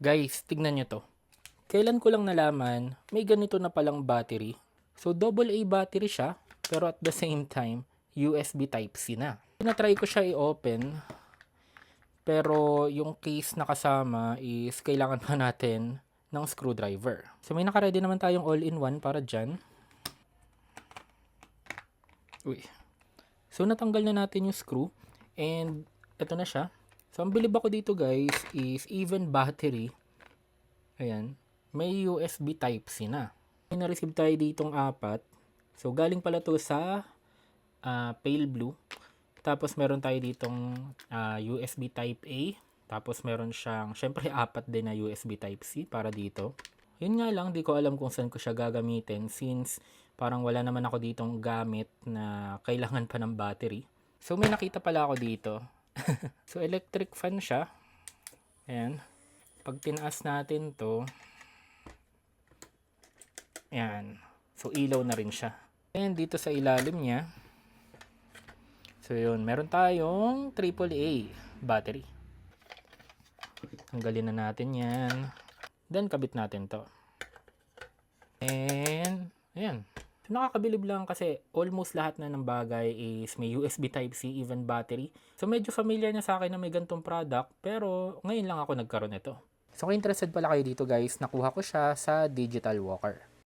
Guys, tignan nyo to. Kailan ko lang nalaman, may ganito na palang battery. So, AA battery siya, pero at the same time, USB Type-C na. Tinatry ko siya i-open, pero yung case na kasama is kailangan pa natin ng screwdriver. So, may naka-ready naman tayong all-in-one para dyan. Uy. So, natanggal na natin yung screw, and ito na siya. So, ang bilib ako dito guys is even battery. Ayan. May USB Type-C na. May na-receive tayo ditong 4. So, galing pala to sa pale blue. Tapos, meron tayo ditong USB Type-A. Tapos, meron siyang, syempre, 4 din na USB Type-C para dito. Yun nga lang, di ko alam kung saan ko siya gagamitin since parang wala naman ako ditong gamit na kailangan pa ng battery. So, may nakita pala ako dito. So, electric fan siya. Ayan. Pag tinaas natin to, ayan. So, ilaw na rin siya. And dito sa ilalim niya, so yun, meron tayong AAA battery. Tanggalin na natin yan. Then, kabit natin to. And, ayan. So, nakakabilib lang kasi almost lahat na ng bagay is may USB Type-C, even battery. So, medyo familiar na sa akin na may gantong product, pero ngayon lang ako nagkaroon nito. So, kung interested pala kayo dito guys, nakuha ko siya sa Digital Walker.